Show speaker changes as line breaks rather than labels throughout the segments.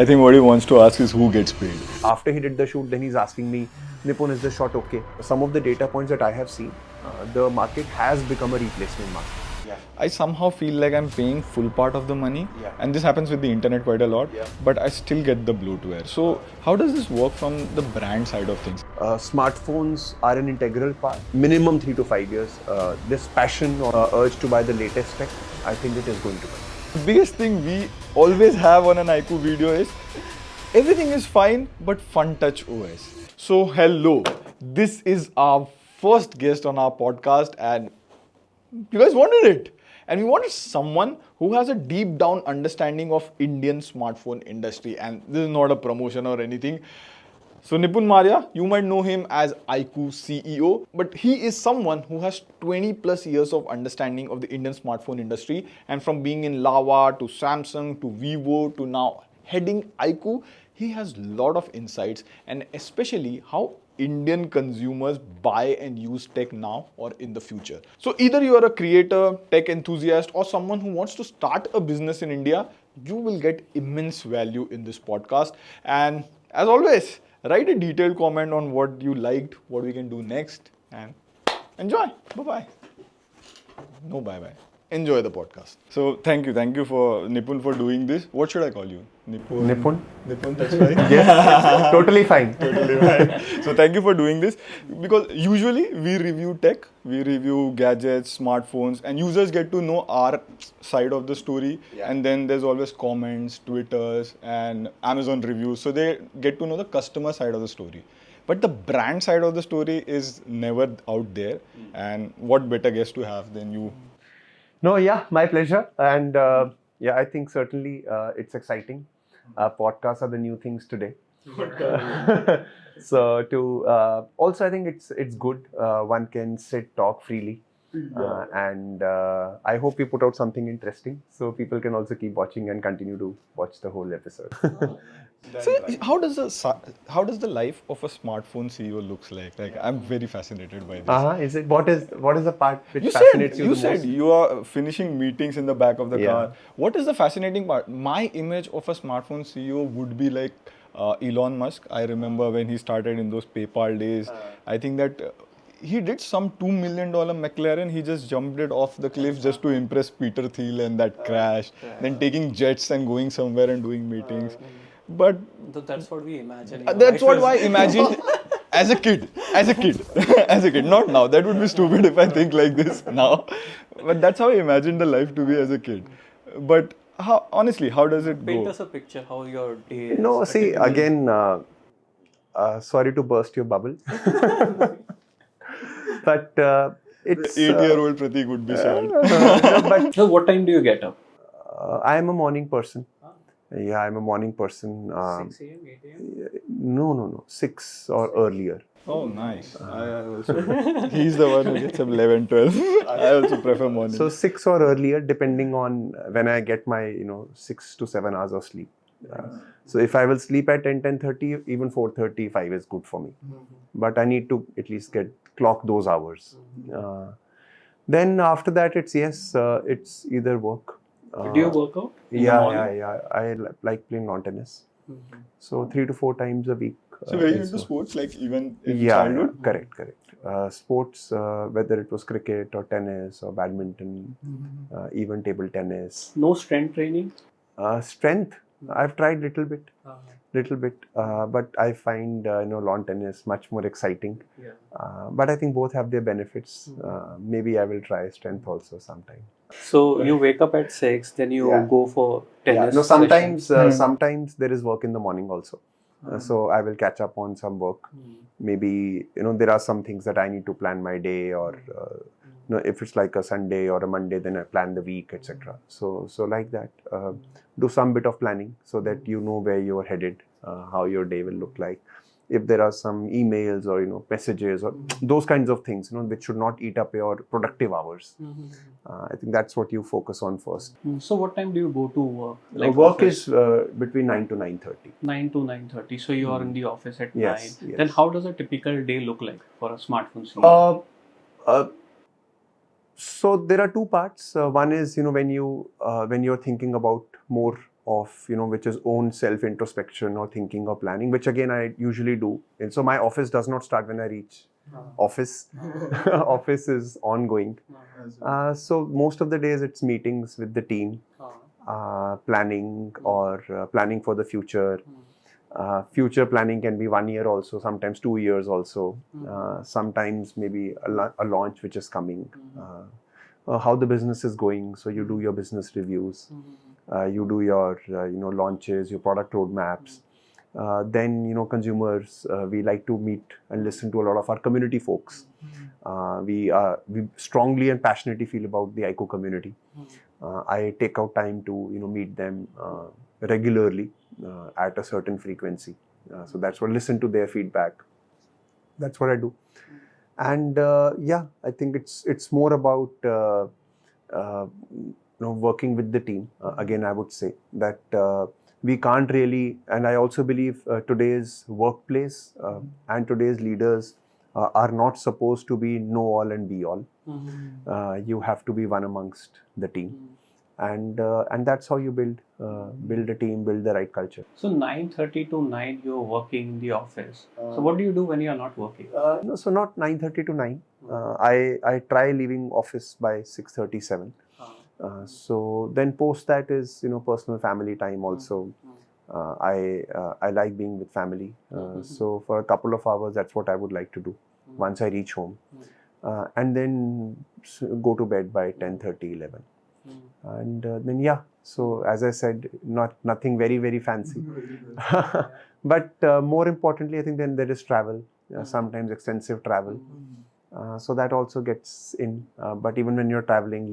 I think what he wants to ask is who gets paid.
After he did the shoot, then he's asking me, Nipun, is the shot okay? Some of the data points that I have seen, the market has become a replacement market.
I somehow feel like I'm paying full part of the money,
Yeah.
and this happens with the internet quite a lot,
Yeah.
but I still get the bloatware. So how does this work from the brand side of things?
Smartphones are an integral part, minimum 3 to 5 years. This passion or urge to buy the latest tech, I think it is going to come.
The biggest thing we always have on an IQ video is everything is fine but fun touch OS. So hello, this is our first guest on our podcast and you guys wanted it. And we wanted someone who has a deep down understanding of Indian smartphone industry, and this is not a promotion or anything. So Nipun Maria, you might know him as iQOO CEO, but he is someone who has 20 plus years of understanding of the Indian smartphone industry, and from being in Lava to Samsung to Vivo to now heading iQOO, he has a lot of insights, and especially how Indian consumers buy and use tech now or in the future. So either you are a creator, tech enthusiast, or someone who wants to start a business in India, you will get immense value in this podcast. And as always, write a detailed comment on what you liked, what we can do next, and enjoy. Bye-bye. No bye-bye. Enjoy the podcast. So thank you for Nipun for doing this. What should I call you?
Nipun?
Nipun, that's right.
Yes, totally fine.
Totally right. So thank you for doing this, because usually we review tech, we review gadgets, smartphones, and users get to know our side of the story.
Yeah.
And then there's always comments, Twitters, and Amazon reviews. So they get to know the customer side of the story. But the brand side of the story is never out there. And what better guest to have than you?
No, yeah, my pleasure. And yeah, I think certainly it's exciting. Podcasts are the new things today. So also I think it's good. One can sit, talk freely. And I hope we put out something interesting so people can also keep watching and continue to watch the whole episode.
So how does the life of a smartphone CEO looks like? Like, I'm very fascinated by this.
Is it what is the part which
You
fascinates
said
you
you
the
said
most?
you are finishing meetings in the back of the
Yeah.
car. What is the fascinating part? My image of a smartphone CEO would be like Elon Musk. I remember when he started in those PayPal days. I think that he did some $2 million McLaren. He just jumped it off the cliff just to impress Peter Thiel, and that crashed. Then taking jets and going somewhere and doing meetings. But
That's what we imagine.
that's what I imagined as a kid. As a kid. Not now. That would be stupid if I think like this now. But that's how I imagined the life to be as a kid. But honestly, how does it
Paint
go?
us a picture how your day is.
No, see, again, sorry to burst your bubble. But it's...
8-year-old Pratik would be sad.
but
So what time do you get up?
I am a morning person. Yeah, I'm a morning person.
6 a.m., 8 a.m.?
No. 6 or earlier.
Oh, nice. I also, he's the one who gets up 11, 12. I also prefer morning.
So 6 or earlier, depending on when I get my 6 to 7 hours of sleep. So if I will sleep at 10:30, even 4:30, 5 is good for me. But I need to at least clock those hours. Then after that, it's either work.
Do you work out? in the morning?
Yeah. I like playing lawn tennis. So 3 to 4 times a week.
So were you
is
into
what-
sports like even in
Yeah,
childhood?
correct. Sports, whether it was cricket or tennis or badminton, even table tennis.
No strength training?
Strength, I've tried little bit, but I find lawn tennis much more exciting.
Yeah.
But I think both have their benefits. Maybe I will try strength also sometime.
So you wake up at 6, then you
Yeah.
go for tennis.
No, sometimes
sessions.
sometimes there is work in the morning also. So I will catch up on some work. Maybe there are some things that I need to plan my day, or if it's like a Sunday or a Monday, then I plan the week, etc. So like that, do some bit of planning so that you know where you're headed, how your day will look like. If there are some emails or messages or those kinds of things, which should not eat up your productive hours. I think that's what you focus on first.
So what time do you go to work?
Work
office?
is between 9 to 9:30.
9 to 9:30. So you are in the office at
Yes,
9.
yes.
Then how does a typical day look like for a smartphone CEO?
So there are two parts. One is when you're thinking about more of, which is own self introspection or thinking or planning, which again I usually do. And so my office does not start when I reach office. Office is ongoing. So most of the days it's meetings with the team, planning or planning for the future. Future planning can be 1 year also, sometimes 2 years also, sometimes maybe a launch which is coming, how the business is going. So you do your business reviews, you do your launches, your product roadmaps. Then consumers, we like to meet and listen to a lot of our community folks. We strongly and passionately feel about the ICO community. I take out time to meet them regularly at a certain frequency. So that's what, listen to their feedback. That's what I do. And I think it's more about working with the team. Again, I would say that we can't really, and I also believe today's workplace and today's leaders are not supposed to be know all and be all. You have to be one amongst the team. And that's how you build a team, build the right culture.
So 9:30 to 9, you're working in the office. So what do you do when you're not working?
No, so not 9:30 to 9. I try leaving office by 6:37. So then post that is personal family time also. I like being with family. So for a couple of hours, that's what I would like to do once I reach home, and then go to bed by 10:30, 11. And then so as I said, nothing very, very fancy. But more importantly, I think then there is travel, sometimes extensive travel. So that also gets in. But even when you're traveling,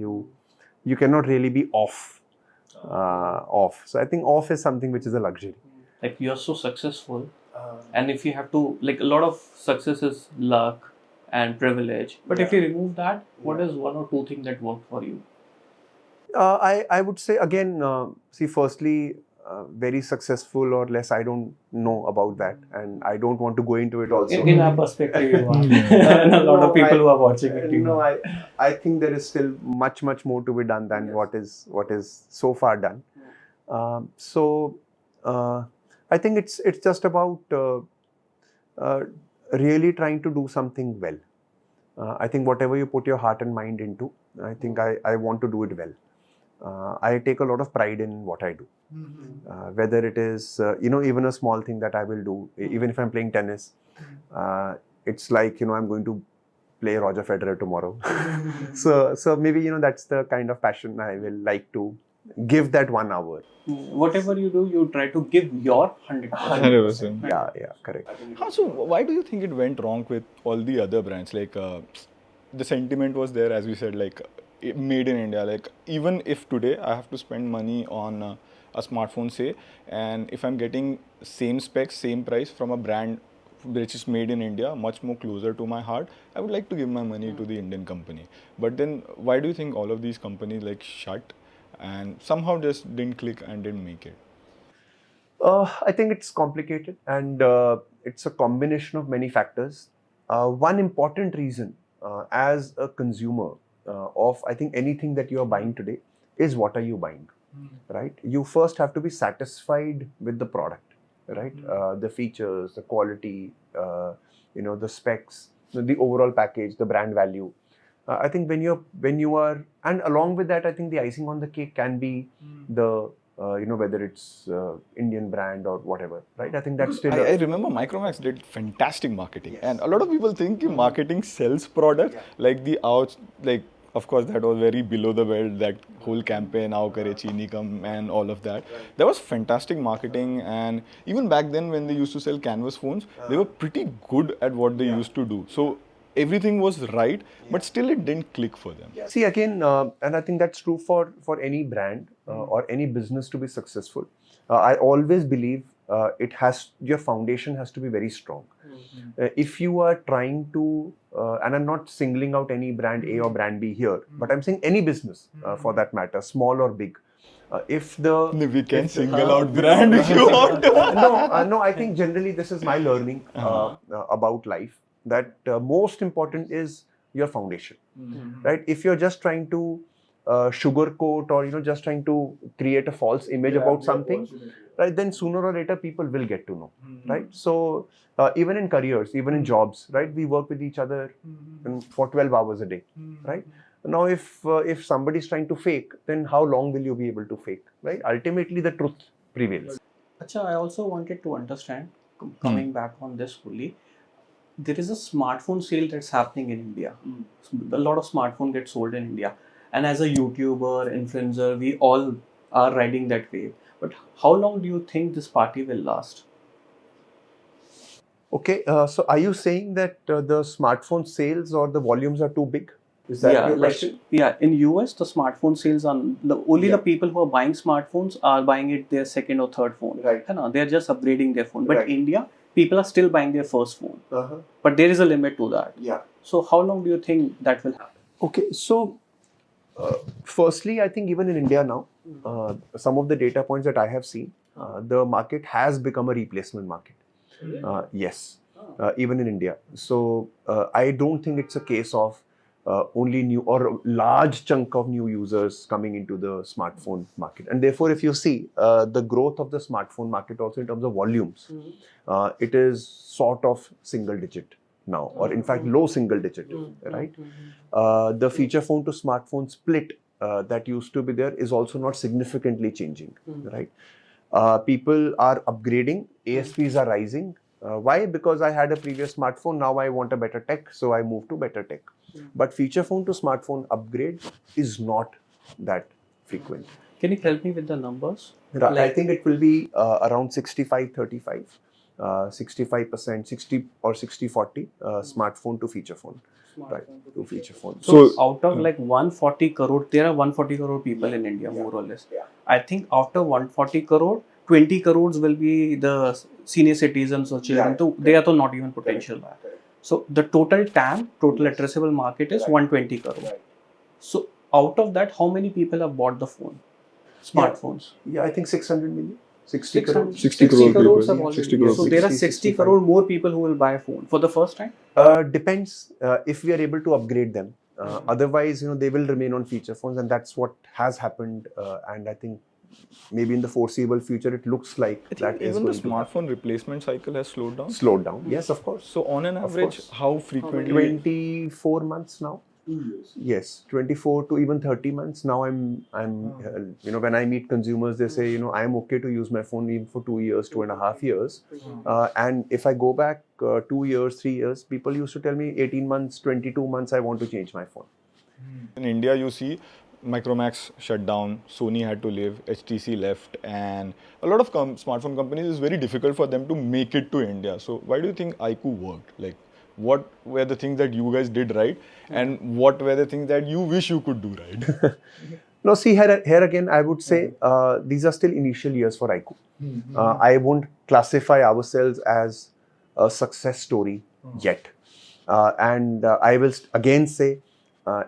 you cannot really be off. So I think off is something which is a luxury.
Like you're so successful, and if you have to, like, a lot of success is luck and privilege. But if you remove that, what is one or two things that worked for you?
I would say again, firstly, very successful or less, I don't know about that, and I don't want to go into it also.
In our perspective, you are. And a lot of people who are watching it.
I think there is still much more to be done than what is so far done. I think it's just about really trying to do something well. I think whatever you put your heart and mind into, I think I want to do it well. I take a lot of pride in what I do. Whether it is, even a small thing that I will do, even if I'm playing tennis, it's like, I'm going to play Roger Federer tomorrow. So maybe, that's the kind of passion I will like to give that 1 hour.
Whatever you do, you try to give your 100%.
100%.
Yeah, correct.
So why do you think it went wrong with all the other brands? Like the sentiment was there, as we said, like made in India. Like even if today I have to spend money on a smartphone, say, and if I'm getting same specs, same price from a brand which is made in India, much more closer to my heart, I would like to give my money to the Indian company. But then why do you think all of these companies like shut and somehow just didn't click and didn't make it?
I think it's complicated, and it's a combination of many factors. One important reason, as a consumer of, I think, anything that you are buying today, is what are you buying, right? You first have to be satisfied with the product, right? The features, the quality, the specs, the overall package, the brand value. I think when you are, and along with that, I think the icing on the cake can be the whether it's Indian brand or whatever, right? I think that's still.
I remember Micromax did fantastic marketing, and a lot of people think marketing sells products, like the outs, like of course that was very below the belt, that whole campaign, "Aao kare Chini kam," and all of that. That was fantastic marketing, and even back then when they used to sell canvas phones, they were pretty good at what they used to do. So everything was right, but still it didn't click for them.
See, again, and I think that's true for any brand or any business to be successful. I always believe your foundation has to be very strong. If you are trying to, and I'm not singling out any brand A or brand B here, but I'm saying any business for that matter, small or big.
We can single out brand if you want.
No, I think generally this is my learning about life, that most important is your foundation, right? If you're just trying to sugarcoat or just trying to create a false image about something, right? Then sooner or later people will get to know, right? So even in careers, even in jobs, right? We work with each other for 12 hours a day, right? Now, if somebody is trying to fake, then how long will you be able to fake, right? Ultimately, the truth prevails.
Acha, I also wanted to understand, coming back on this fully, there is a smartphone sale that's happening in India. A lot of smartphone get sold in India. And as a YouTuber, influencer, we all are riding that wave. But how long do you think this party will last?
Okay, so are you saying that the smartphone sales or the volumes are too big? Is that your question?
In US, the smartphone sales are only
Yeah.
the people who are buying smartphones are buying it their second or third phone.
Right.
They're just upgrading their phone. But
Right.
India, people are still buying their first phone. But there is a limit to that.
Yeah.
So how long do you think that will happen?
Okay, so firstly, I think even in India now, some of the data points that I have seen, the market has become a replacement market. Yes, even in India. So I don't think it's a case of only new or a large chunk of new users coming into the smartphone market. And therefore, if you see the growth of the smartphone market also in terms of volumes, it is sort of single digit now, or in fact low single digit, right? The feature phone to smartphone split that used to be there is also not significantly changing, right? People are upgrading, ASPs are rising. Why? Because I had a previous smartphone, now I want a better tech, so I move to better tech. But feature phone to smartphone upgrade is not that frequent.
Can you help me with the numbers?
I think it will be around 65-35. 65%, 60 or 60-40 smartphone to feature phone. Right, to feature phone.
So out of like 140 crore, there are 140 crore people in India, more or less. I think after 140 crore, 20 crores will be the senior citizens or children. So they are to not even potential. So the total TAM, total addressable market is 120 crore. So out of that, how many people have bought the phone? Smartphones.
Yeah, I think 600 million. 60 crore.
60 crore
crores
people.
have already.
60 crore
So there are
60,
60 crore more people who will buy a phone for the first time.
Depends if we are able to upgrade them. Otherwise, they will remain on feature phones, and that's what has happened. And I think maybe in the foreseeable future, it looks like
I think
that is
even the
going to happen.
smartphone replacement cycle has slowed down.
Slowed down. Yes, of course.
So on an average,
course.
how frequently?
24 months now.
2 years.
Yes, 24 to even 30 months. Now I'm when I meet consumers, they say, I'm okay to use my phone even for 2 years, 2.5 years. And if I go back 2 years, 3 years, people used to tell me 18 months, 22 months, I want to change my phone.
In India, you see Micromax shut down, Sony had to leave, HTC left, and a lot of smartphone companies, it's very difficult for them to make it to India. So why do you think iQOO worked? Like, what were the things that you guys did right, and what were the things that you wish you could do right?
No, see, here again, I would say these are still initial years for iQOO. I won't classify ourselves as a success story yet. And I will again say,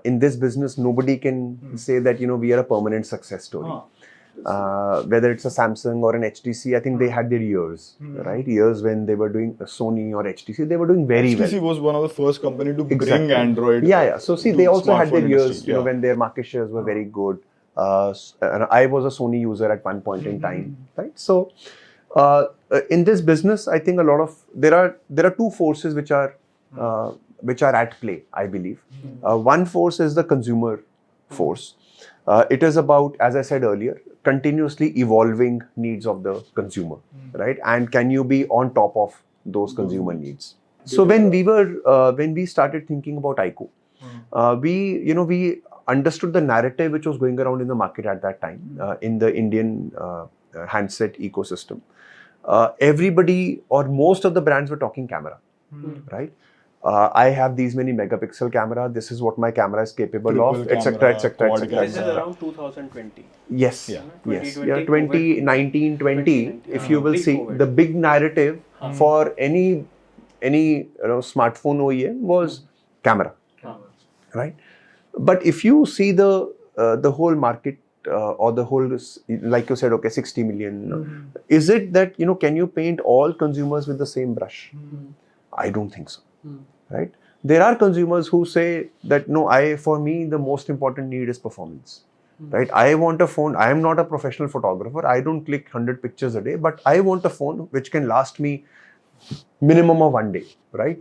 in this business, nobody can say that, we are a permanent success story. Whether it's a Samsung or an HTC, I think they had their years, right? Years when they were doing Sony or HTC, they were doing very well.
HTC was one of the first company to
Exactly.
bring Android.
Yeah. So see,
to
they also had their
smartphone
years,
industry, yeah.
when their market shares were very good. And I was a Sony user at one point in time, right? So in this business, I think a lot of there are two forces which are at play, I believe. One force is the consumer force. It is about, as I said earlier, continuously evolving needs of the consumer, right? And can you be on top of those consumer needs? So when we started thinking about iQOO, we understood the narrative which was going around in the market at that time in the Indian handset ecosystem. Everybody or most of the brands were talking camera, right? I have these many megapixel camera. This is what my camera is capable of, etc., etc.,
This is
etc.
around 2020.
Yes,
Yeah.
yes,
2020,
yeah, 2019, 20.
2019,
If you will
big
see,
COVID.
the big narrative for any smartphone OEM was camera, right? But if you see the whole market or the whole, like you said, okay, 60 million. Is it that can you paint all consumers with the same brush? I don't think so. Right? There are consumers who say that no, for me the most important need is performance. right? I want a phone. I am not a professional photographer. I don't click 100 pictures a day, but I want a phone which can last me minimum of 1 day, right?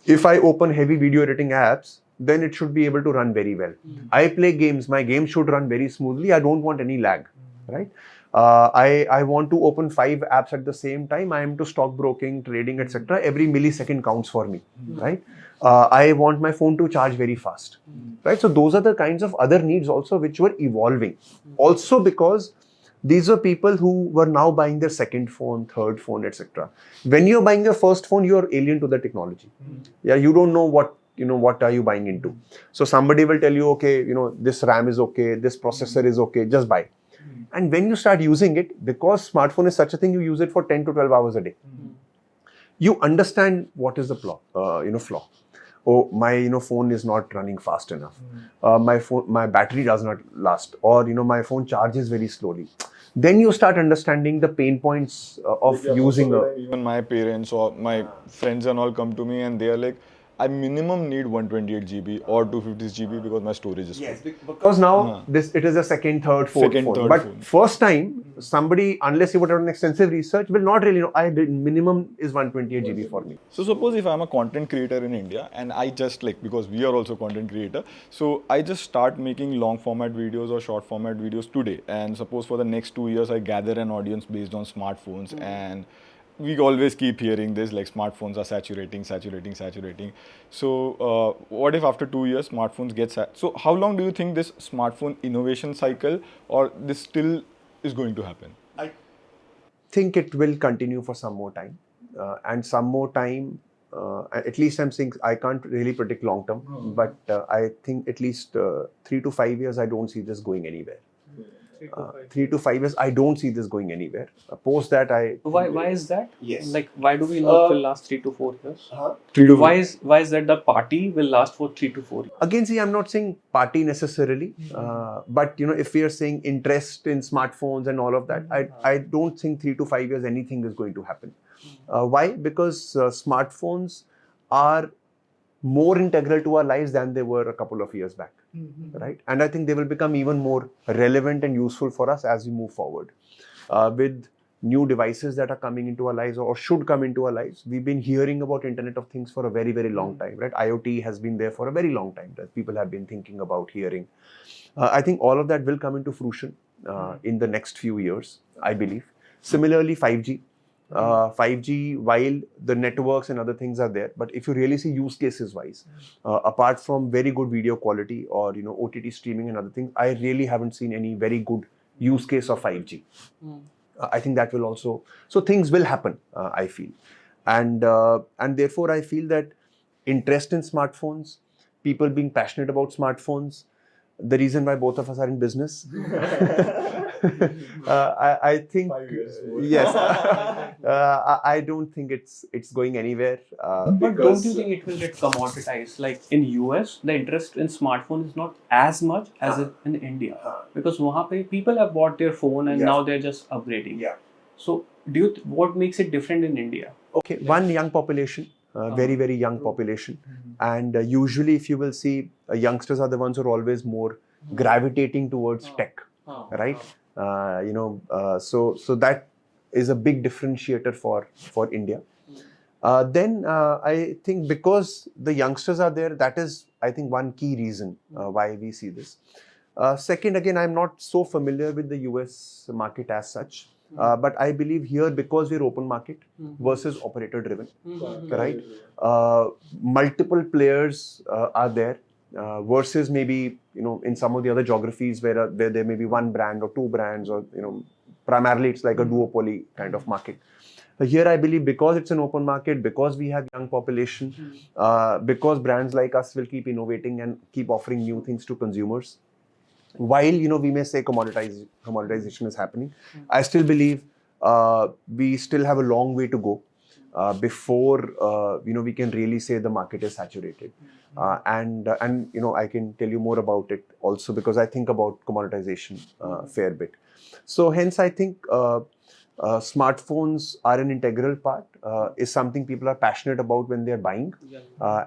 If I open heavy video editing apps, then it should be able to run very well. I play games. My game should run very smoothly. I don't want any lag, right? I want to open 5 apps at the same time. I am to stockbroking, trading, etc. Every millisecond counts for me, right? I want my phone to charge very fast, right? So those are the kinds of other needs also which were evolving. Also because these were people who were now buying their second phone, third phone, etc. When you're buying your first phone, you're alien to the technology. Yeah, you don't know what are you buying into. So somebody will tell you, okay, this RAM is okay, this processor is okay, just buy. And when you start using it, because smartphone is such a thing, you use it for 10 to 12 hours a day. You understand what is the flaw. Oh, my phone is not running fast enough. My battery does not last, or my phone charges very slowly. Then you start understanding the pain points of using a.
Even my parents or my friends and all come to me and they are like, I minimum need 128 GB or 250 GB because my storage is full.
Yes, because now it is a second, third, fourth
Second,
phone.
third
But
phone.
first time, somebody, unless you would have done extensive research, will not really know. Minimum is 128 GB for me.
So suppose if I'm a content creator in India and I just because we are also content creator, so I just start making long format videos or short format videos today, and suppose for the next 2 years I gather an audience based on smartphones, and we always keep hearing this smartphones are saturating. So what if after 2 years smartphones get so how long do you think this smartphone innovation cycle or this still is going to happen?
I think it will continue for some more time, and some more time. At least I'm saying I can't really predict long term, but I think at least 3 to 5 years I don't see this going anywhere. 3 to 5 years I don't see this going anywhere. Post that
Why is that?
Yes.
Why do we not will last 3 to 4 years?
3 to 4.
Why is that the party will last for 3 to 4 years?
Again, see, I'm not saying party necessarily, but if we are saying interest in smartphones and all of that, I don't think 3 to 5 years anything is going to happen. Why? Because smartphones are more integral to our lives than they were a couple of years back, right? And I think they will become even more relevant and useful for us as we move forward. With new devices that are coming into our lives or should come into our lives, we've been hearing about Internet of Things for a very, very long time, right? IoT has been there for a very long time that people have been thinking about hearing. I think all of that will come into fruition in the next few years, I believe. Similarly, 5G. 5G, while the networks and other things are there, but if you really see use cases wise, apart from very good video quality or OTT streaming and other things, I really haven't seen any very good use case of 5G. I think that will also, so things will happen, I feel, and therefore I feel that interest in smartphones, people being passionate about smartphones, the reason why both of us are in business. I think yes. I don't think it's going anywhere.
But don't you think it will get commoditized? Like in US, the interest in smartphone is not as much as in India, because वहाँ पे people have bought their phone and now they're just upgrading.
Yeah.
So what makes it different in India?
Okay, one, young population. Very, very young population, and usually if you will see, youngsters are the ones who are always more gravitating towards tech, right? So that is a big differentiator for India. Then I think because the youngsters are there, that is, I think, one key reason why we see this. Second, again, I'm not so familiar with the US market as such. But I believe here, because we're open market versus operator driven, right? Multiple players are there versus maybe in some of the other geographies where there may be one brand or two brands, or primarily it's like a duopoly kind of market. Here I believe because it's an open market, because we have young population, because brands like us will keep innovating and keep offering new things to consumers. While we may say commoditization is happening, I still believe we still have a long way to go before we can really say the market is saturated. And I can tell you more about it also because I think about commoditization fair bit. So hence I think smartphones are an integral part, is something people are passionate about when they're buying.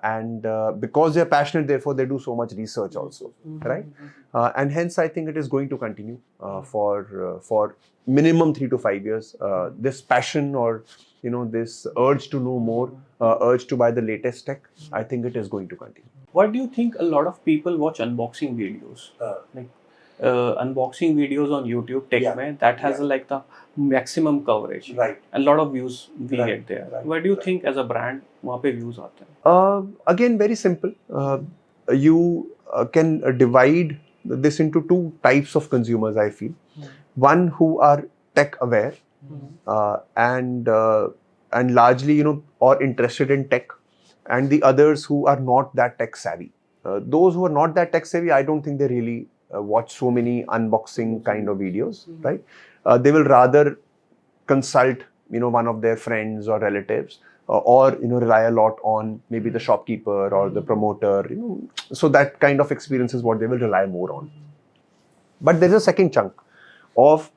And because they're passionate, therefore they do so much research also, right? And hence I think it is going to continue for minimum 3 to 5 years. This passion or this urge to know more, urge to buy the latest tech, I think it is going to continue.
What do you think a lot of people watch unboxing videos? Like unboxing videos on YouTube, Tech mein, that has like the maximm coverage.
Right.
A lot of views we get there. Why do you think as a brand, वहाँ पे views आते हैं?
Again, very simple. You can divide this into two types of consumers, I feel. One who are tech aware and largely, or interested in tech, and the others who are not that tech savvy. Those who are not that tech savvy, I don't think they really watch so many unboxing kind of videos, right? They will rather consult, one of their friends or relatives, or rely a lot on maybe the shopkeeper or the promoter, so that kind of experience is what they will rely more on. But there's a second chunk of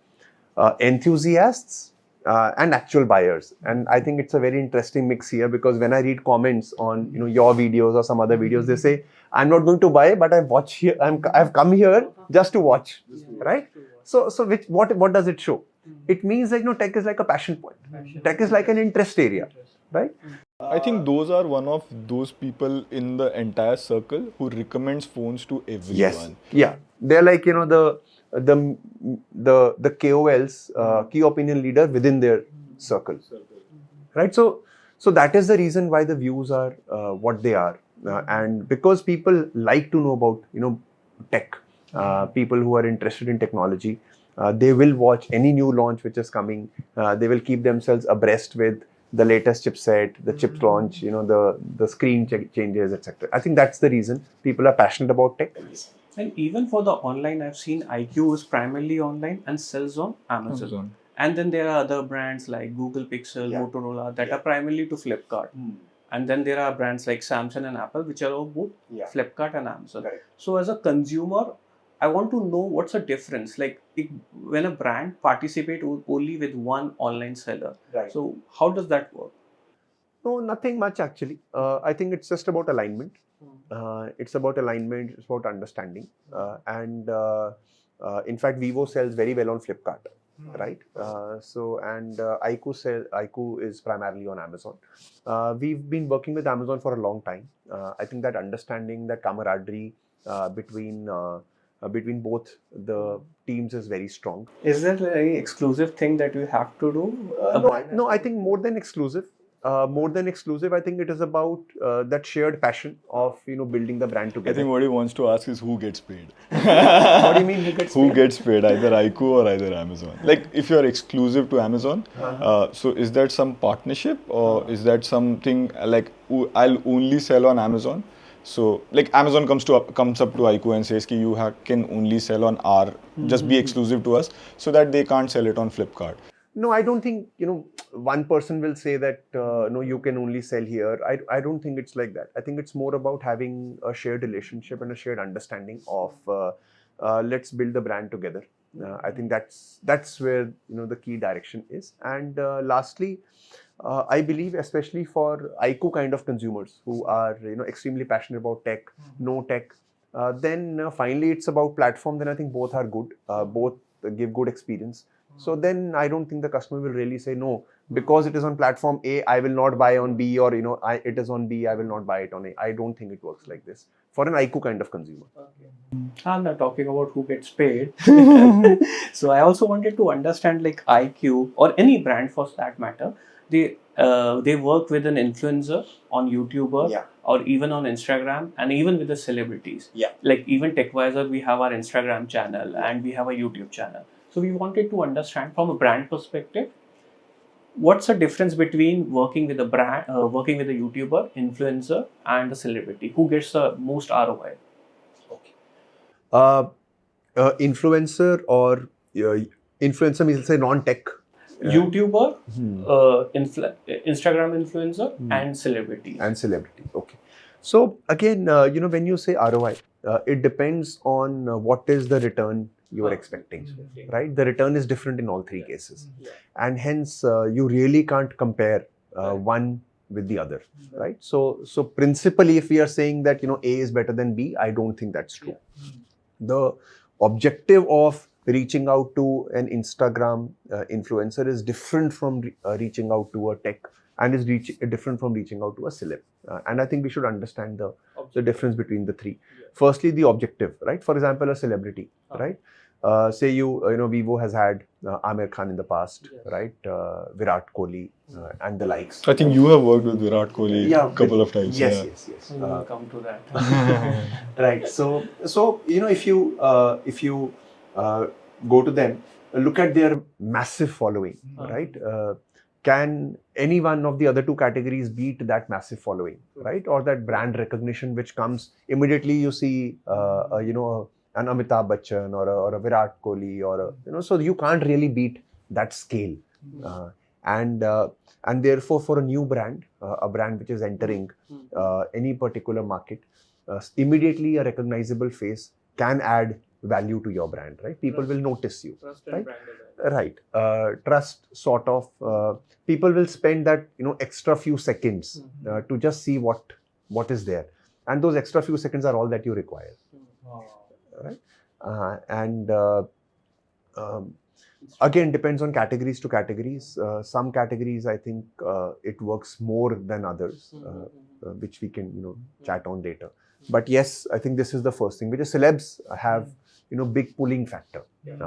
enthusiasts and actual buyers, and I think it's a very interesting mix here, because when I read comments on your videos or some other videos, they say, I'm not going to buy, but I've come here just to watch, right? So what does it show? It means that tech is like a passion point. Tech is like an interest area, right?
I think those are one of those people in the entire circle who recommends phones to everyone.
Yes, yeah, they're like the KOLs, key opinion leader within their circle, right? So that is the reason why the views are what they are, and because people like to know about tech, people who are interested in technology, they will watch any new launch which is coming. They will keep themselves abreast with the latest chipset, the chip launch, the screen changes, etc. I think that's the reason people are passionate about tech.
And even for the online, I've seen IQ is primarily online and sells on Amazon. And then there are other brands like Google Pixel, Motorola that are primarily to Flipkart. And then there are brands like Samsung and Apple, which are all both Flipkart and Amazon. Right. So as a consumer, I want to know what's the difference. Like when a brand participates only with one online seller. Right. So how does that work?
No, nothing much actually. I think it's just about alignment. It's about alignment, it's about understanding. And in fact, Vivo sells very well on Flipkart, right? IQ is primarily on Amazon. We've been working with Amazon for a long time. I think that understanding, that camaraderie between both the teams is very strong.
Is there any exclusive thing that you have to do?
No, I think more than exclusive. I think it is about that shared passion of building the brand together.
I think what he wants to ask is who gets paid.
What do you mean who gets paid?
Who gets paid, either IQ or either Amazon? Like if you're exclusive to Amazon, so is that some partnership or is that something like I'll only sell on Amazon? So like Amazon comes up to IQ and says ki you can only sell on our, just be exclusive to us, so that they can't sell it on Flipkart.
No, I don't think one person will say that no, you can only sell here. I don't think it's like that. I think it's more about having a shared relationship and a shared understanding of let's build the brand together. I think that's where the key direction is. And lastly, I believe especially for IQ kind of consumers who are extremely passionate about tech, no tech, then finally it's about platform. Then I think both are good. Both give good experience. So then I don't think the customer will really say no, because it is on platform A, I will not buy on B, or it is on B, I will not buy it on A. I don't think it works like this for an IQ kind of consumer.
Okay. I'm not talking about who gets paid. So I also wanted to understand, like IQ or any brand for that matter, they work with an influencer on YouTuber or even on Instagram, and even with the celebrities. Yeah. Like even TechWiser, we have our Instagram channel and we have a YouTube channel. So we wanted to understand from a brand perspective, what's the difference between working with a brand, working with a YouTuber, influencer, and a celebrity? Who gets the most ROI?
Okay. Influencer or influencer means say non-tech.
YouTuber, Instagram influencer, and celebrity.
Okay. So again, when you say ROI, it depends on what is the return you were expecting, right? The return is different in all three cases, and hence you really can't compare one with the other, right? So principally, if we are saying that A is better than B, I don't think that's true. The objective of reaching out to an Instagram influencer is different from reaching out to a tech, and is different from reaching out to a celeb. And I think we should understand the difference between the three. Firstly, the objective, right? For example, a celebrity, right? Say Vivo has had Amir Khan in the past, right? Virat Kohli and the likes.
I think you have worked with Virat Kohli a couple of times.
Yes.
We'll come to that.
Right. So if you go to them, look at their massive following, right? Can any one of the other two categories beat that massive following, right? Or that brand recognition which comes immediately? You see, an Amitabh Bachchan or a Virat Kohli so you can't really beat that scale. And therefore, for a new brand, a brand which is entering any particular market, immediately a recognizable face can add value to your brand, right? People will notice you, right? Right. Trust, sort of. People will spend that extra few seconds to just see what is there, and those extra few seconds are all that you require, right? Again, depends on categories to categories. Some categories, I think, it works more than others, which we can chat on later. But yes, I think this is the first thing, which is celebs have big pulling factor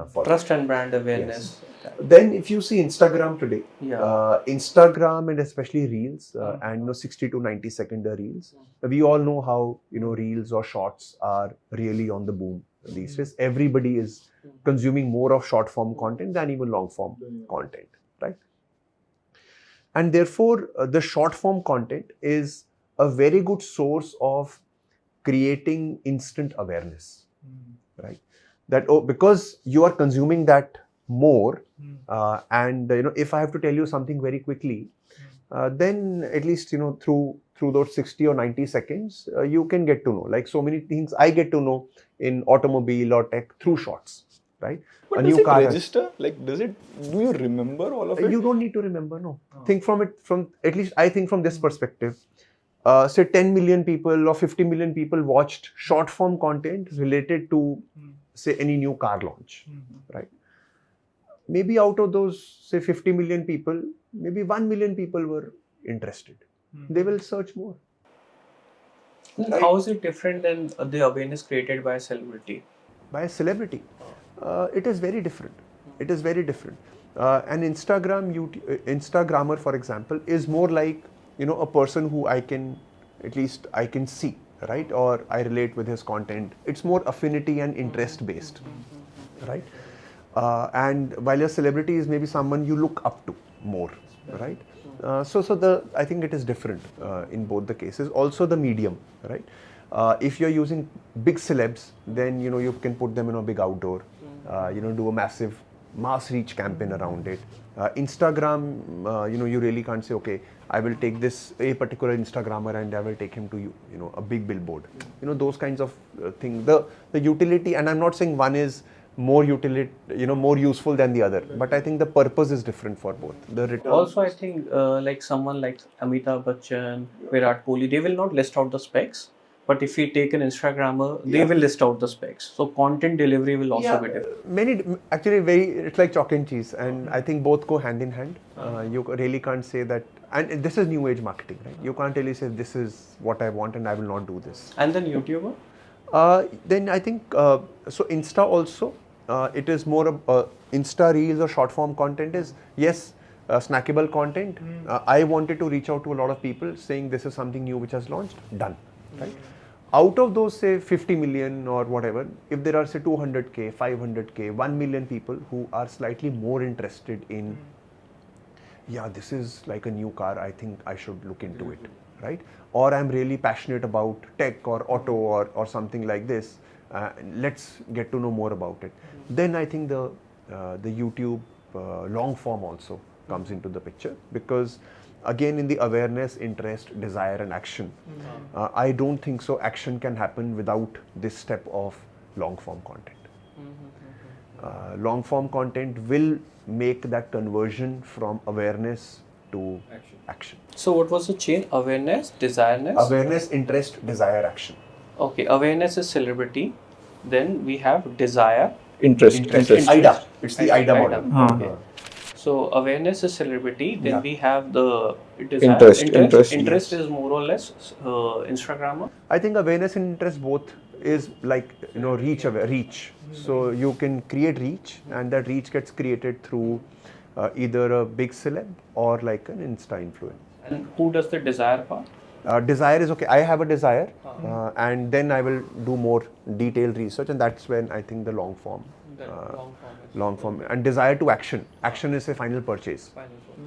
for
Trust and brand awareness.
Yes. Then if you see Instagram today, Instagram and especially Reels and 60 to 90 second Reels, we all know how Reels or Shorts are really on the boom these days. Everybody is consuming more of short form content than even long form content, right? And therefore, the short form content is a very good source of creating instant awareness, right? That because you are consuming that more, and if I have to tell you something very quickly, then at least through those 60 or 90 seconds, you can get to know. Like so many things I get to know in automobile or tech through Shorts, right?
But does it register? Do you remember all of it?
You don't need to remember, no. Think from at least I think from this perspective. Say 10 million people or 50 million people watched short form content related to say any new car launch, right? Maybe out of those say 50 million people, maybe 1 million people were interested. They will search more.
Right? How is it different than the awareness created by a celebrity?
By a celebrity, it is very different. It is very different. An Instagrammer, for example, is more like a person who I can see, right? Or I relate with his content. It's more affinity and interest based, right? And while a celebrity is maybe someone you look up to more, right? I think it is different in both the cases. Also the medium, right? If you're using big celebs, then you can put them in a big outdoor, do a massive mass reach campaign around it. Instagram, you really can't say, okay, I will take a particular Instagrammer and I will take him to a big billboard. Those kinds of things. The utility, and I'm not saying one is more more useful than the other, but I think the purpose is different for both. The return.
Also, I think like someone like Amitabh Bachchan, Virat Kohli, they will not list out the specs. But if we take an Instagrammer, they will list out the specs. So content delivery will also be different.
It's like chalk and cheese, and I think both go hand in hand. You really can't say that, and this is new age marketing, right? You can't really say this is what I want and I will not do this.
And then YouTuber?
Then I think so. Insta also, it is more Insta Reels or short form content is snackable content. I wanted to reach out to a lot of people saying this is something new which has launched. Done, right? Out of those, say 50 million or whatever, if there are say 200k, 500k, 1 million people who are slightly more interested in, this is like a new car, I think I should look into it, right? Or I'm really passionate about tech or auto or something like this, let's get to know more about it. Then I think the YouTube long form also comes into the picture, because again in the awareness, interest, desire and action, I don't think so action can happen without this step of long form content. long form content will make that conversion from awareness to action.
So what was the chain? Awareness, desireness.
Awareness, interest, desire, action.
Okay, awareness is celebrity. Then we have desire.
Interest.
IDA. It's the IDA model.
Okay. So awareness is celebrity. Then
Yeah.
we have the desire.
Interest.
Interest
Yes.
is more or less Instagrammer.
I think awareness and interest both is like reach. So you can create reach, and that reach gets created through either a big celeb or like an Insta influencer.
And who does the desire part?
Desire is okay. I have a desire, and then I will do more detailed research, and that's when I think the long form and desire to action. Action is a final purchase,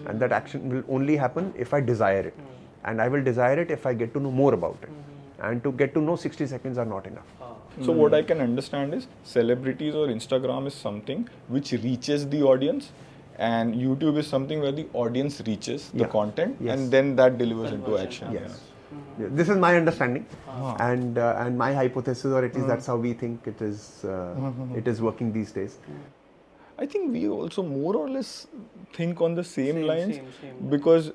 and that action will only happen if I desire it, and I will desire it if I get to know more about it. And to get to know, 60 seconds are not enough.
So what I can understand is celebrities or Instagram is something which reaches the audience, and YouTube is something where the audience reaches the content, and then that delivers into action.
Yes. Yeah. This is my understanding, and my hypothesis, or at least that's how we think it is. It is working these days.
I think we also more or less think on the same lines
same.
because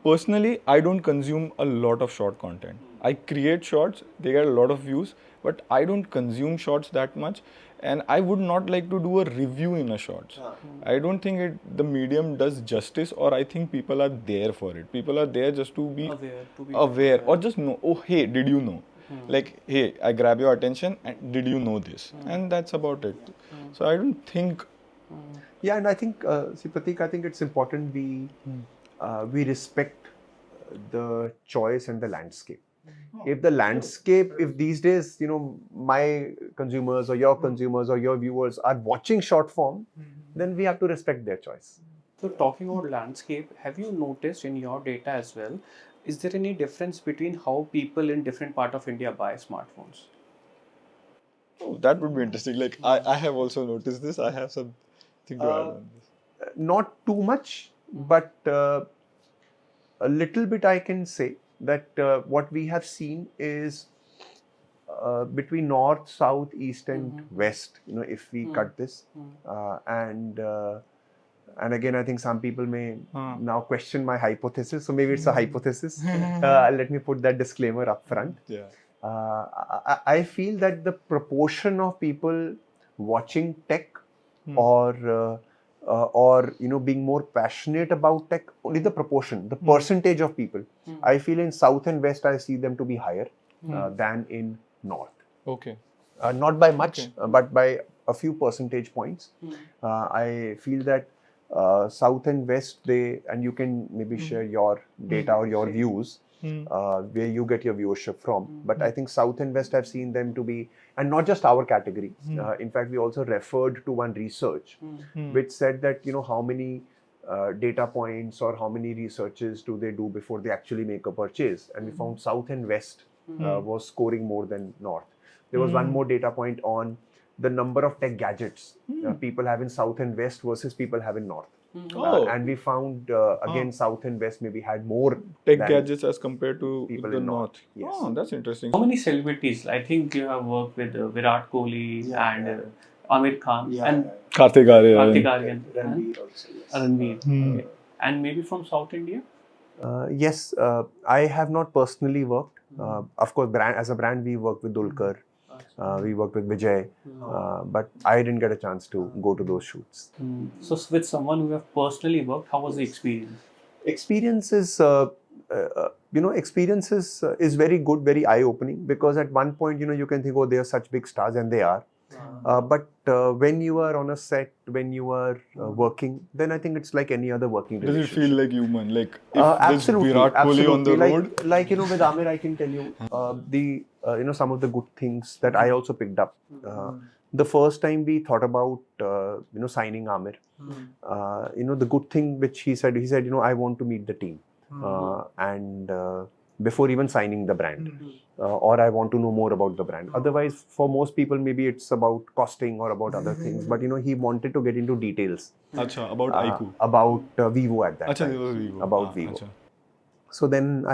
personally I don't consume a lot of short content. I create shorts, they get a lot of views, but I don't consume shorts that much, and I would not like to do a review in a shorts. I don't think the medium does justice, or I think people are there for it. People are there just to be aware or just know, oh hey, did you know? Like, hey, I grab your attention, and did you know this? And that's about it. So I don't think.
Yeah, and I think, see, Pratik, I think it's important we respect the choice and the landscape. If the landscape, if these days, my consumers or your consumers or your viewers are watching short form, then we have to respect their choice.
So talking about landscape, have you noticed in your data as well, is there any difference between how people in different part of India buy smartphones?
Oh, that would be interesting. Like, I have also noticed this. I have something to add on this.
Not too much, but a little bit I can say that what we have seen is between north, south, east, and west. If we cut this, and again, I think some people may now question my hypothesis. So maybe it's a hypothesis. Let me put that disclaimer up front.
Yeah.
I feel that the proportion of people watching tech or being more passionate about tech, only the proportion, the percentage of people. I feel in south and west, I see them to be higher than in north.
Okay.
Not by much, but by a few percentage points. I feel that south and west, and you can maybe share your data or your views where you get your viewership from. But I think south and west, I've seen them to be, and not just our category. In fact, we also referred to one research which said that how many data points or how many researches do they do before they actually make a purchase, and we found south and west was scoring more than north. There was one more data point on the number of tech gadgets people have in south and west versus people have in north. And we found again south and west maybe had more
tech
than
gadgets as compared to
people
the
in
north.
Yes.
Oh, that's interesting.
How many celebrities? I think you have worked with Virat Kohli and Amir Khan and
Karthik
Karthik
Aaryan.
Aaryan and
Ranveer also, yes.
Ranveer. Okay. And maybe from South India?
Yes, I have not personally worked. Of course, as a brand, we worked with Dulkar. We worked with Vijay, but I didn't get a chance to go to those shoots.
So with someone who have personally worked, how was the experience?
Experience is, is very good, very eye-opening, because at one point, you can think, oh, they are such big stars, and they are. But when you are on a set, when you are working, then I think it's like any other working
Does it
relationship.
feel like human? Like if
Absolutely,
there's Virat Kohli on the
like,
road?
Like, with Amir, I can tell you some of the good things that I also picked up. The first time we thought about, signing Amir, the good thing which he said, I want to meet the team. And before even signing the brand. Or I want to know more about the brand. Otherwise, for most people, maybe it's about costing or about other things. But, he wanted to get into details.
Acha, about iQOO.
About Vivo at that
Acha,
time.
it was Vivo.
About Vivo.
Acha.
So then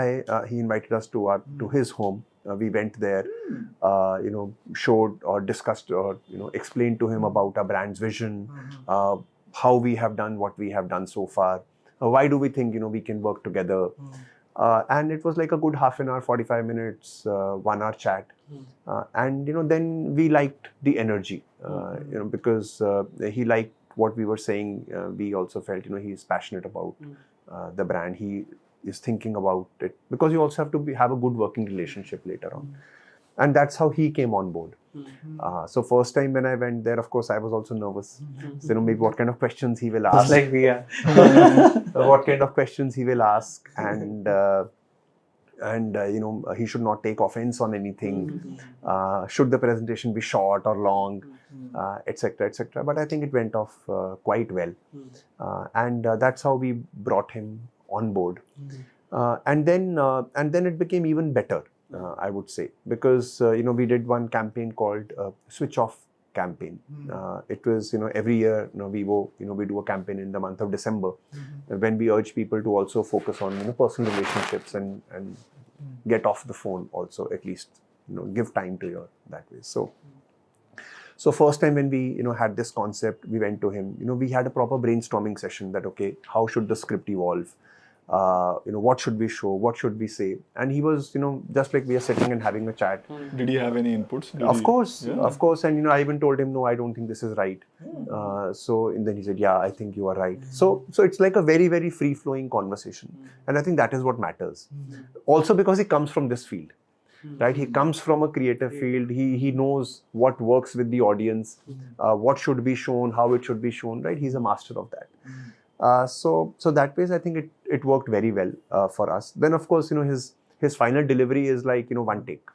he invited us to his home. We went there, showed or discussed or explained to him about our brand's vision, how we have done what we have done so far, why do we think we can work together. And it was like a good half an hour, 45 minutes, 1 hour chat. And then we liked the energy, because he liked what we were saying. We also felt he's passionate about the brand. He is thinking about it, because you also have to have a good working relationship later on. And that's how he came on board. So first time when I went there, of course, I was also nervous. So, maybe what kind of questions he will ask.
Just like we are.
What kind of questions he will ask, and he should not take offense on anything. Should the presentation be short or long, etc., etc. But I think it went off quite well, and that's how we brought him on board. And then it became even better. I would say, because we did one campaign called Switch Off campaign. It was every year we do a campaign in the month of December, when we urge people to also focus on personal relationships and get off the phone also, at least give time to your that way. So first time when we had this concept, we went to him. We had a proper brainstorming session that, okay, how should the script evolve? What should we show? What should we say? And he was, just like we are sitting and having a chat.
Did he have any inputs?
Of course. And I even told him, no, I don't think this is right. And then he said, yeah, I think you are right. So it's like a very, very free flowing conversation. And I think that is what matters. Also because he comes from this field, right? He comes from a creative field. He knows what works with the audience, what should be shown, how it should be shown, right? He's a master of that. So that way, I think it worked very well for us. Then of course, his final delivery is like one take.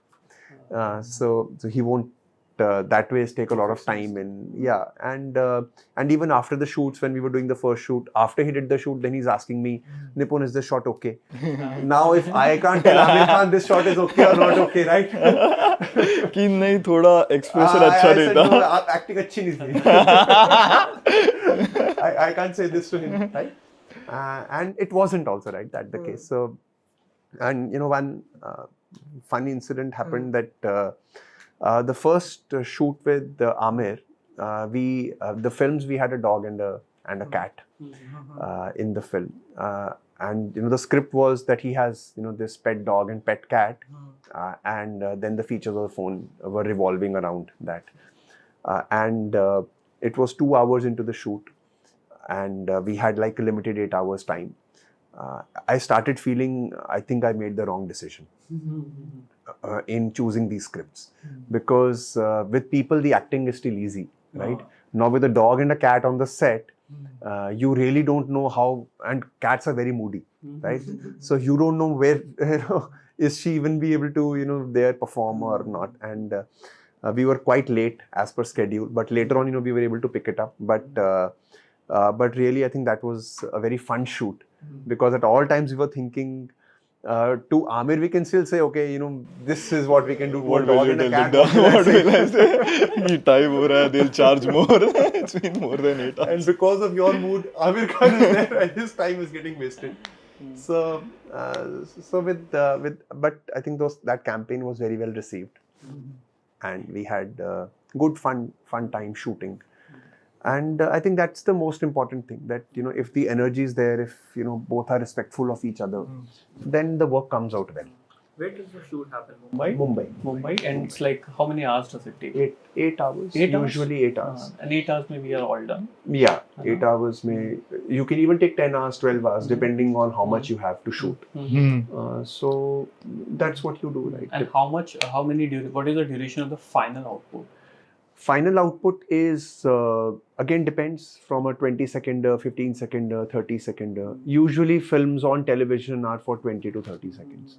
So he won't that way take a lot of time, and even after the shoots, when we were doing the first shoot, after he did the shoot, then he's asking me, Nipun, is this shot okay? Now if I can't tell Amir Khan this shot is okay or not okay, right?
कि नहीं थोड़ा expression अच्छा रहता.
No, acting अच्छी नहीं थी. I can't say this to him, right? And it wasn't also, right, that the case. So, and one funny incident happened that the first shoot with Amir, the films, we had a dog and a cat in the film, and the script was that he has this pet dog and pet cat, and then the features of the phone were revolving around that, and it was 2 hours into the shoot, and we had like a limited 8 hours time. I started feeling I think I made the wrong decision in choosing these scripts, because with people the acting is still easy, right? Now with a dog and a cat on the set, you really don't know how, and cats are very moody, right? So you don't know where is she even be able to there perform or not, and we were quite late as per schedule, but later on we were able to pick it up. But really I think that was a very fun shoot, because at all times we were thinking, to Amir we can still say, okay, this is what we can do.
What will you tell them? What will I say? Time ho raha hai, they'll charge more. It's been more than 8 hours.
And because of your mood, Amir Khan is there and his time is getting wasted. So but I think that campaign was very well received, and we had good fun time shooting. And I think that's the most important thing, that if the energy is there, if both are respectful of each other, then the work comes out well.
Where does the shoot happen?
Mumbai.
And it's like, how many hours does it take?
8 hours.
8 hours?
Usually 8 hours.
And 8 hours maybe are all done.
Yeah, 8 hours you can even take 10 hours, 12 hours, depending on how much you have to shoot. So that's what you do, right?
And what is the duration of the final output?
Final output is, again, depends from a 20-seconder, 15-seconder, 30-seconder. Usually films on television are for 20 to 30 seconds.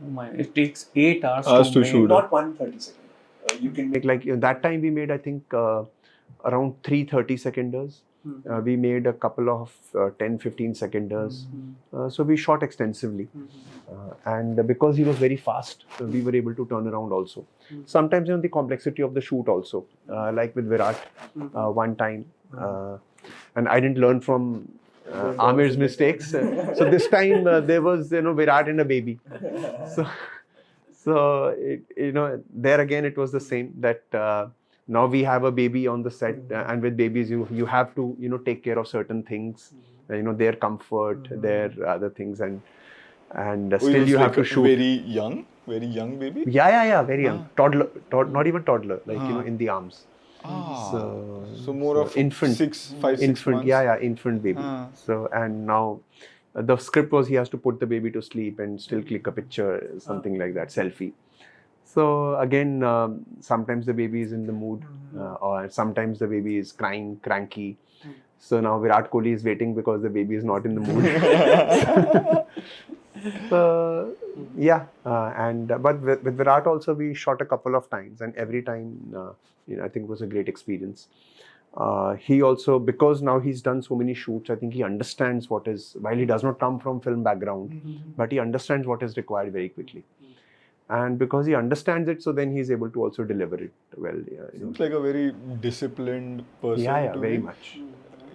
Oh my, it takes 8 hours
to shoot.
Not 1 30-second. You can make like, that time we made, I think, around 3 30-seconders. We made a couple of 10-15 seconders. So we shot extensively. And because he was very fast, we were able to turn around also. Sometimes the complexity of the shoot also, like with Virat one time. And I didn't learn from Amir's mistakes. So this time there was Virat and a baby. So there again it was the same that now we have a baby on the set, and with babies you have to take care of certain things, their comfort, their other things, and
Oh, he
still
was
you
like
have to
a
shoot.
very young baby.
Yeah, very young, toddler, not even toddler, like in the arms.
So more of
Infant,
6 months.
yeah, infant baby. So and now the script was he has to put the baby to sleep and still click a picture, something like that, selfie. So again, sometimes the baby is in the mood, or sometimes the baby is crying, cranky. So now Virat Kohli is waiting because the baby is not in the mood. So yeah, but with Virat also we shot a couple of times, and every time I think it was a great experience. He also, because now he's done so many shoots, I think he understands what is, while he does not come from film background, but he understands what is required very quickly. And because he understands it, so then he's able to also deliver it well.
Seems like a very disciplined person.
Yeah,
to
very
me.
much.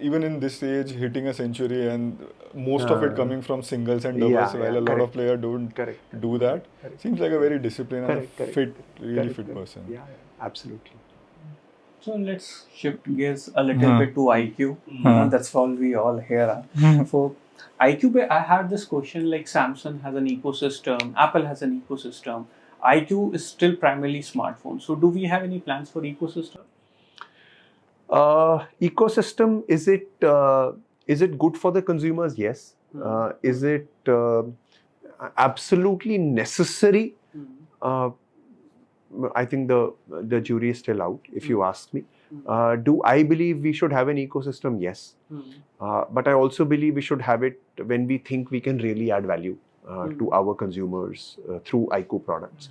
Even in this age, hitting a century and most of it coming from singles and doubles, while a lot of players don't do that. Seems like a very disciplined and fit, really fit person.
Yeah, absolutely.
So let's shift gears a little bit to IQ. That's all we all hear. For IQ, I had this question like Samsung has an ecosystem, Apple has an ecosystem. IQ is still primarily smartphone. So do we have any plans for ecosystem?
Ecosystem, is it good for the consumers? Yes. Is it absolutely necessary? I think the jury is still out, if you ask me. Do I believe we should have an ecosystem? Yes. But I also believe we should have it when we think we can really add value to our consumers through IQ products.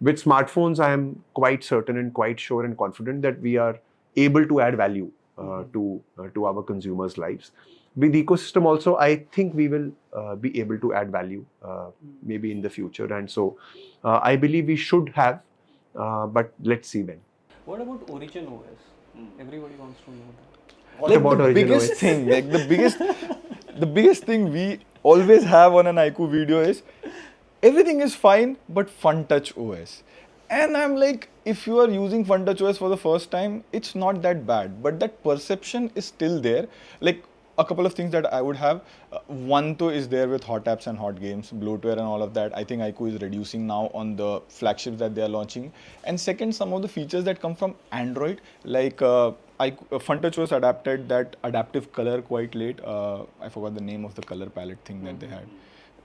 With smartphones, I am quite certain and quite sure and confident that we are able to add value to our consumers' lives. With ecosystem also, I think we will be able to add value maybe in the future. And so I believe we should have, but let's see when.
What about OriginOS? Everybody wants to know that.
What about
the
OriginOS?
biggest thing, like the biggest thing we always have on an IQ video is everything is fine, but FunTouch OS. And I'm like, if you are using FunTouch OS for the first time, it's not that bad, but that perception is still there. Like a couple of things that I would have. One though is there with hot apps and hot games, bloatware and all of that. I think IQ is reducing now on the flagships that they are launching. And second, some of the features that come from Android, like FunTouch OS adapted that adaptive color quite late. I forgot the name of the color palette thing that they had.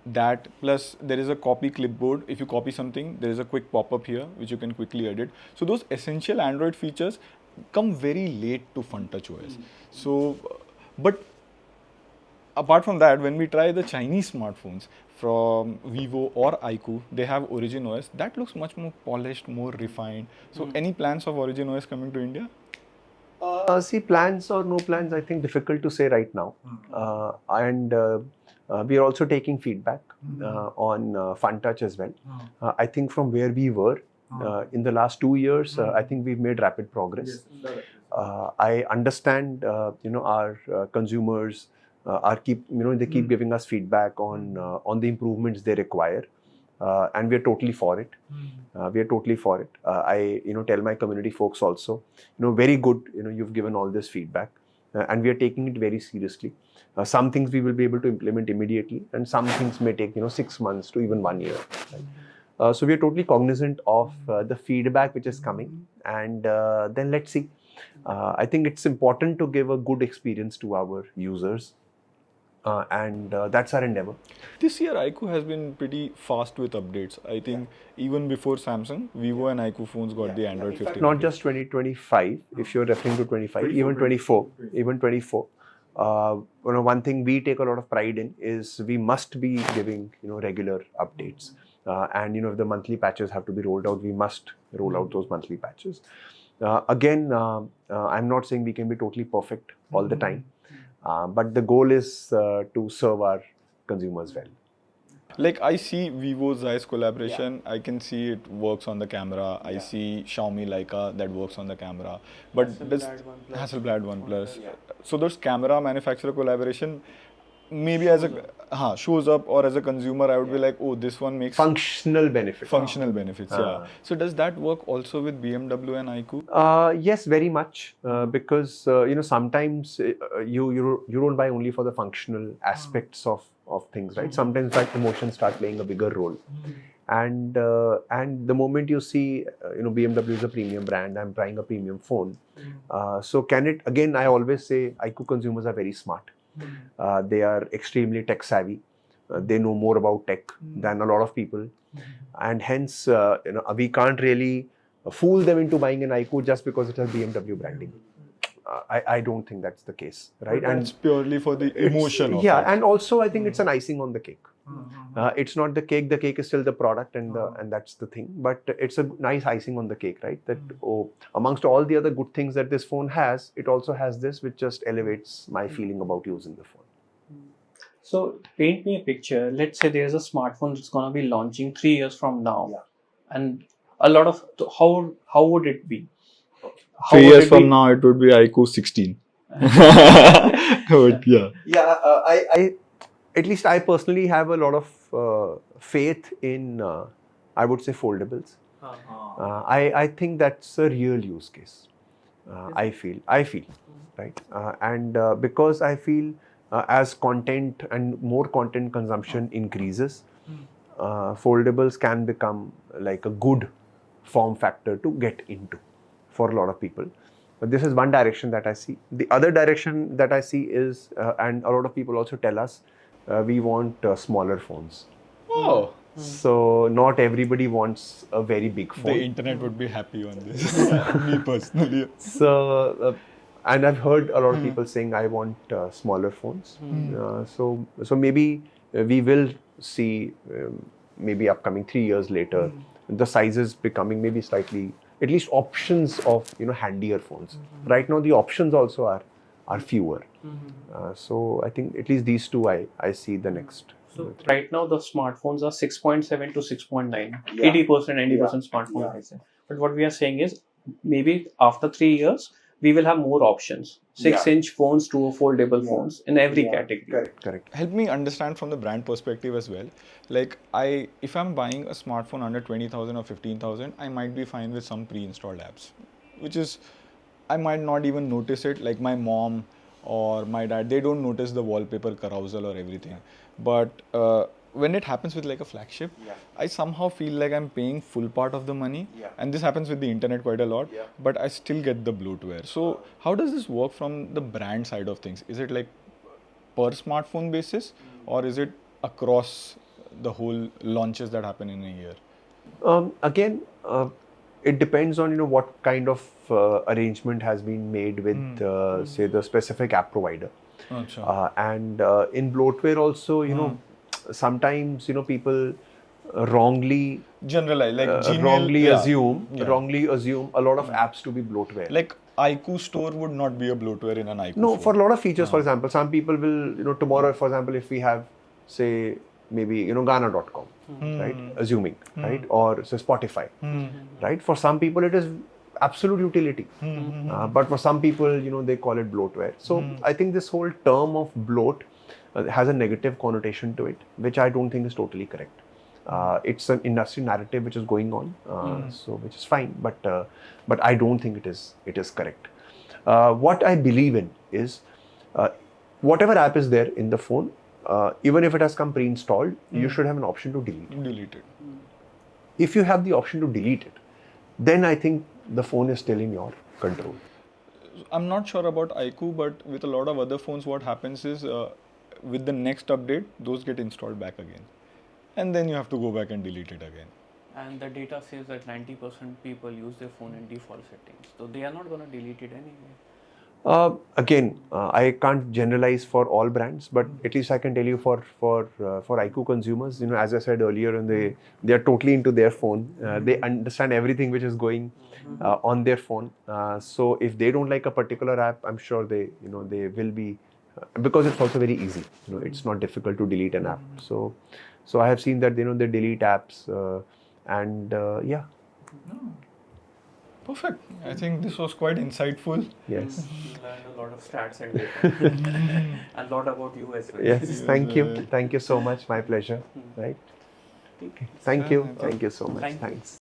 That plus there is a copy clipboard. If you copy something, there is a quick pop-up here which you can quickly edit. So those essential Android features come very late to FunTouch OS. So, but apart from that, when we try the Chinese smartphones from Vivo or IQ, they have OriginOS. That looks much more polished, more refined. So any plans of OriginOS coming to India?
See, plans or no plans, I think difficult to say right now. We are also taking feedback on FunTouch as well. I think from where we were in the last 2 years, I think we've made rapid progress. I understand, our consumers they keep giving us feedback on the improvements they require, and we are totally for it. I tell my community folks also, very good. You've given all this feedback, and we are taking it very seriously. Some things we will be able to implement immediately, and some things may take 6 months to even 1 year. Right? So we are totally cognizant of the feedback which is coming, and then let's see. I think it's important to give a good experience to our users. And that's our endeavor.
This year, IQ has been pretty fast with updates. I think even before Samsung, Vivo and IQ phones got the Android 15.
Not just 2025, if you're referring to 25, even 24. One thing we take a lot of pride in is we must be giving regular updates. And if the monthly patches have to be rolled out, we must roll out those monthly patches. Again, I'm not saying we can be totally perfect all the time. But the goal is to serve our consumers well.
Like I see Vivo Zeiss collaboration, I can see it works on the camera. I see Xiaomi Leica that works on the camera. But this Hasselblad OnePlus. So those camera manufacturer collaboration, maybe as a shows up, or as a consumer I would be like, oh, this one makes
Functional benefit.
functional benefits. Yeah. So does that work also with BMW and iQOO?
Yes, very much. Because sometimes you don't buy only for the functional aspects of things, right? Sometimes like emotions start playing a bigger role. And the moment you see BMW is a premium brand, I'm buying a premium phone. So can it again? I always say iQOO consumers are very smart. They are extremely tech savvy. They know more about tech than a lot of people, and hence we can't really fool them into buying an iQOO just because it has BMW branding. I don't think that's the case, right?
And it's purely for the emotion of
yeah,
it.
and also I think it's an icing on the cake. It's not the cake. The cake is still the product, and that's the thing. But it's a nice icing on the cake, right? That amongst all the other good things that this phone has, it also has this, which just elevates my feeling about using the phone.
So paint me a picture. Let's say there's a smartphone that's gonna be launching 3 years from now, and a lot of how would it be? How
3
would
years
it
from
be?
now, it would be iQOO 16. But yeah.
Yeah, I at least I personally have a lot of faith in I would say foldables. I think that's a real use case. I feel right, and because I feel as content and more content consumption increases, foldables can become like a good form factor to get into for a lot of people. But this is one direction that I see. The other direction that I see is, and a lot of people also tell us, we want smaller phones.
Oh,
So not everybody wants a very big phone.
the internet would be happy on this. Me personally.
So, and I've heard a lot of people saying, I want smaller phones. So maybe we will see, maybe upcoming 3 years later, the sizes becoming maybe slightly, at least options of handier phones. Right now, the options also are fewer. So I think at least these two I see the next.
So right now the smartphones are 6.7 to 6.9, 80%, 90% smartphone pricing. But what we are saying is maybe after 3 years we will have more options. 6-inch phones to foldable phones in every category.
Correct.
Help me understand from the brand perspective as well. Like if I'm buying a smartphone under 20,000 or 15,000, I might be fine with some pre-installed apps, which is I might not even notice it. Like my mom or my dad, they don't notice the wallpaper carousel or everything. But when it happens with like a flagship, I somehow feel like I'm paying full part of the money. And this happens with the internet quite a lot, but I still get the bloatware. So how does this work from the brand side of things? Is it like per smartphone basis, or is it across the whole launches that happen in a year?
Again, it depends on what kind of arrangement has been made with say the specific app provider. And in bloatware also, sometimes people wrongly
Generalize, like Gmail,
wrongly assume a lot of apps to be bloatware.
Like iQOO store would not be a bloatware in an iQOO
No,
phone.
for a lot of features, for example, some people will, tomorrow, for example, if we have, say, maybe, Ghana.com, right, assuming, right, or say Spotify, right, for some people it is absolute utility, but for some people, they call it bloatware. So I think this whole term of bloat has a negative connotation to it, which I don't think is totally correct. It's an industry narrative which is going on, so which is fine, but I don't think it is correct. What I believe in is whatever app is there in the phone, even if it has come pre-installed, you should have an option to delete it. If you have the option to delete it, then I think the phone is still in your control.
I'm not sure about iQOO, but with a lot of other phones, what happens is with the next update, those get installed back again. And then you have to go back and delete it again.
And the data says that 90% people use their phone in default settings. So they are not going to delete it anyway.
Again, I can't generalize for all brands, but at least I can tell you for iQOO consumers, as I said earlier, and they are totally into their phone. They understand everything which is going on their phone. So if they don't like a particular app, I'm sure they will be, because it's also very easy. It's not difficult to delete an app. So I have seen that they delete apps, and yeah.
Perfect. I think this was quite insightful.
Yes.
Learned a lot of stats and data. A lot about you as well.
Yes. Thank you. Thank you so much. My pleasure. Right.
Okay.
Thank you. Thank you so much.
Thank you.
Thanks.